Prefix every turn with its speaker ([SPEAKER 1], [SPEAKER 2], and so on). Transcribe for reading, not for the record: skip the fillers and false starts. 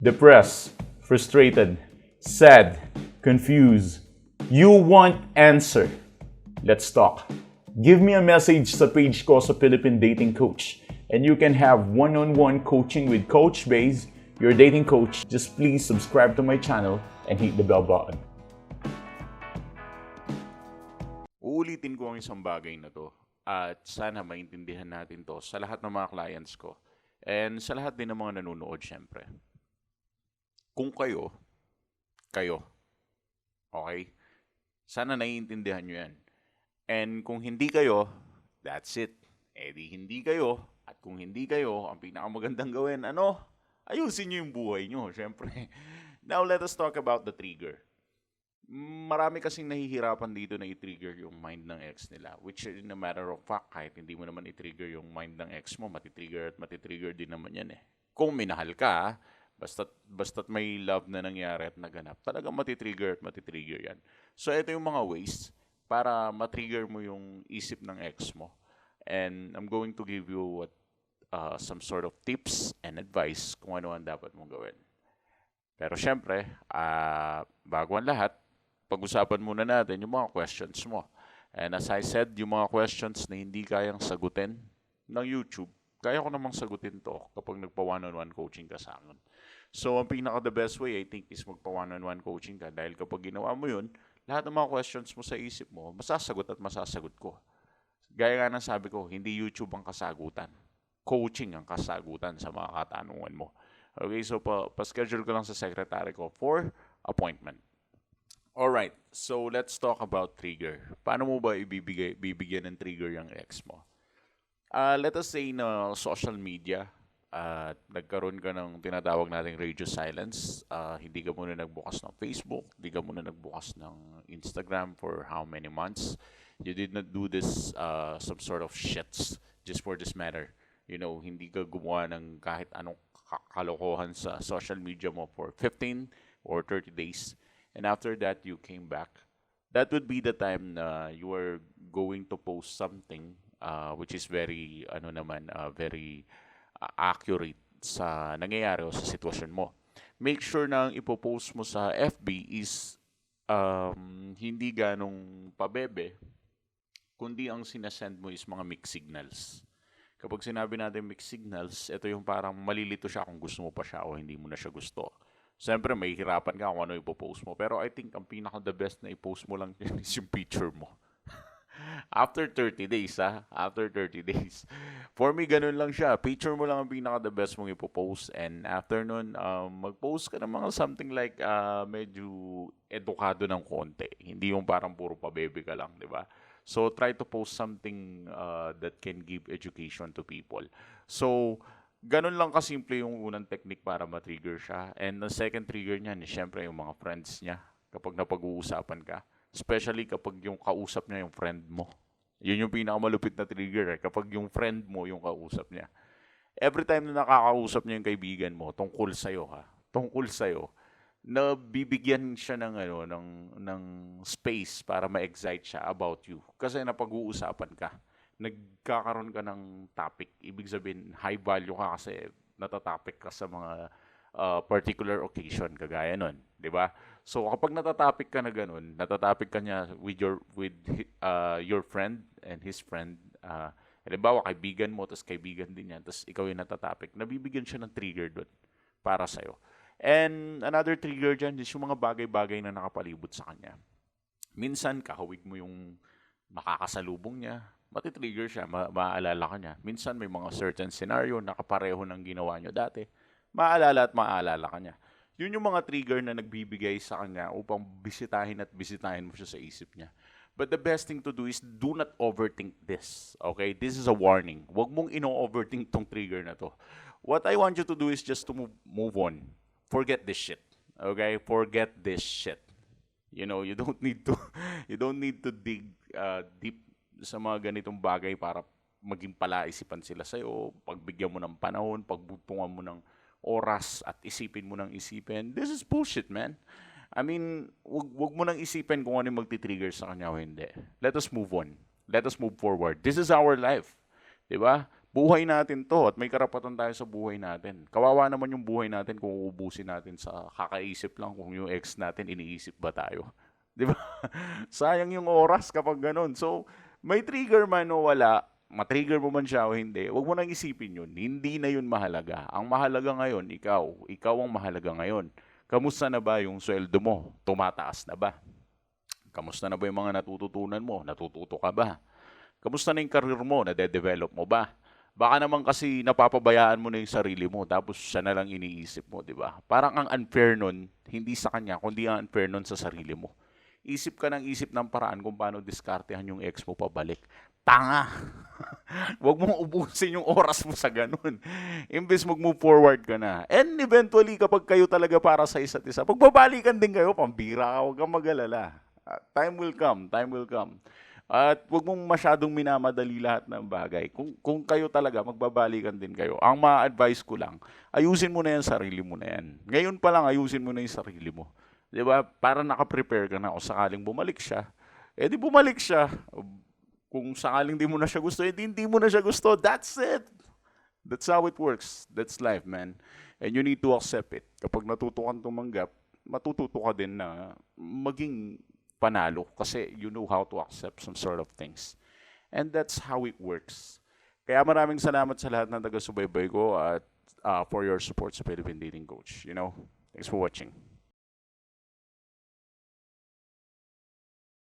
[SPEAKER 1] Depressed, frustrated, sad, confused. You want answer. Let's talk. Give me a message sa page ko sa Philippine Dating Coach and you can have one-on-one coaching with Coach Baze, your dating coach. Just please subscribe to my channel and hit the bell button.
[SPEAKER 2] Uulitin ko ang isang bagay na to at sana maintindihan natin to sa lahat ng mga clients ko and sa lahat din ng mga nanonood syempre. Kung kayo, okay? Sana naiintindihan nyo yan. And kung hindi kayo, that's it. Eh di hindi kayo. At kung hindi kayo, ang pinakamagandang gawin, ayusin nyo yung buhay nyo, syempre. Now let us talk about the trigger. Marami kasing nahihirapan dito na i-trigger yung mind ng ex nila. Which in a matter of fact, kahit hindi mo naman i-trigger yung mind ng ex mo, matitrigger din naman yan eh. Kung minahal ka, basta't may love na nangyari at naganap, talagang matitrigger yan. So ito yung mga ways para matrigger mo yung isip ng ex mo. And I'm going to give you some sort of tips and advice kung ano ang dapat mong gawin. Pero syempre, bago ang lahat, pag-usapan muna natin yung mga questions mo. And as I said, yung mga questions na hindi kayang sagutin ng YouTube, kaya ko namang sagutin to kapag nagpa one-on-one coaching ka sa akin. So, ang pinaka-the best way, I think, is magpa one-on-one coaching ka. Dahil kapag ginawa mo yun, lahat ng mga questions mo sa isip mo, masasagot at masasagot ko. Gaya nga ng sabi ko, hindi YouTube ang kasagutan. Coaching ang kasagutan sa mga katanungan mo. Okay, so pa-schedule ko lang sa secretary ko for appointment. Alright, so let's talk about trigger. Paano mo ba bibigyan ng trigger yung ex mo? Let us say na social media, nagkaroon ka ng tinatawag nating radio silence. Hindi ka muna nagbukas ng Facebook, hindi ka muna nagbukas ng Instagram for how many months. You did not do this some sort of shits just for this matter. You know, hindi ka gumawa ng kahit anong kalokohan sa social media mo for 15 or 30 days. And after that, you came back. That would be the time na you are going to post something which is very, very accurate sa nangyayari o sa sitwasyon mo. Make sure na ang ipopost mo sa FB is hindi ganong pabebe, kundi ang sinasend mo is mga mixed signals. Kapag sinabi natin mixed signals, ito yung parang malilito siya kung gusto mo pa siya o hindi mo na siya gusto. Siyempre, may hirapan ka kung ano ipopost mo. Pero I think ang pinaka-the best na ipost mo lang is yung picture mo. After 30 days, After 30 days. For me, ganun lang siya. Picture mo lang ang pinaka-the best mong ipopost. And after nun, mag-post ka ng mga something like medyo edukado ng konti. Hindi yung parang puro pabebe ka lang, di ba? So, try to post something that can give education to people. So, ganun lang kasimple yung unang technique para ma-trigger siya. And the second trigger niyan, syempre yung mga friends niya. Kapag napag-uusapan ka. Especially kapag yung kausap niya yung friend mo. Yun yung pinakamalupit na trigger. Kapag yung friend mo yung kausap niya. Every time na nakakausap niya yung kaibigan mo, tungkol sa'yo, tungkol sa'yo, na bibigyan siya ng space para ma-excite siya about you. Kasi napag-uusapan ka. Nagkakaroon ka ng topic. Ibig sabihin, high value ka kasi natatopic ka sa mga particular occasion, kagaya nun. Diba? So, kapag natatopic ka na ganun, natatopic ka niya with your friend and his friend, halimbawa, kaibigan mo, tapos kaibigan din niya, tapos ikaw yung natatopic, nabibigyan siya ng trigger doon para sa'yo. And another trigger dyan is yung mga bagay-bagay na nakapalibot sa kanya. Minsan, kahawig mo yung makakasalubong niya, matitrigger siya, maaalala ka niya. Minsan, may mga certain scenario na kapareho ng ginawa niyo dati, maaalala at maaalala ka niya. Yun yung mga trigger na nagbibigay sa kanya upang bisitahin mo siya sa isip niya. But the best thing to do is do not overthink this. Okay? This is a warning. Huwag mong ino-overthink tong trigger na to. What I want you to do is just to move on. Forget this shit. Okay? Forget this shit. You know, you don't need to dig deep sa mga ganitong bagay para maging palaisipan sila sa'yo. Pagbigyan mo ng panahon, pagbutungan mo ng oras at isipin mo ng isipin. This is bullshit, man. I mean, wag mo nang isipin kung ano yung magti-trigger sa kanya o hindi. Let us move on. Let us move forward. This is our life. Diba? Buhay natin to at may karapatan tayo sa buhay natin. Kawawa naman yung buhay natin kung uubusin natin sa kakaisip lang kung yung ex natin iniisip ba tayo. Di ba? Sayang yung oras kapag ganun. So, may trigger man o wala, matrigger mo man siya o hindi, huwag mo nang isipin yun. Hindi na yun mahalaga. Ang mahalaga ngayon, ikaw. Ikaw ang mahalaga ngayon. Kamusta na ba yung sweldo mo? Tumataas na ba? Kamusta na ba yung mga natututunan mo? Natututo ka ba? Kamusta na yung career mo? Nade-develop mo ba? Baka naman kasi napapabayaan mo na yung sarili mo tapos siya na lang iniisip mo, di ba? Parang ang unfair nun, hindi sa kanya, kundi ang unfair nun sa sarili mo. Isip ka ng isip ng paraan kung paano diskartehan yung ex mo pabalik. Tanga! Huwag mong ubusin yung oras mo sa ganun. Imbes mag-move forward ka na. And eventually, kapag kayo talaga para sa isa't isa, pagbabalikan din kayo, pambira ka, huwag kang mag-alala. Time will come, time will come. At huwag mong masyadong minamadali lahat ng bagay. Kung kayo talaga, magbabalikan din kayo. Ang ma-advise ko lang, ayusin mo na yan, sarili mo na yan. Ngayon pa lang, ayusin mo na yung sarili mo. Di ba? Para nakaprepare ka na o sakaling bumalik siya. Eh di bumalik siya. Kung sakaling di mo na siya gusto, eh di hindi mo na siya gusto. That's it. That's how it works. That's life, man. And you need to accept it. Kapag natuto kang tumanggap, matututo ka din na maging panalo kasi you know how to accept some sort of things. And that's how it works. Kaya maraming salamat sa lahat ng taga-subaybay ko at for your support sa Philippine Dating Coach. You know, thanks for watching.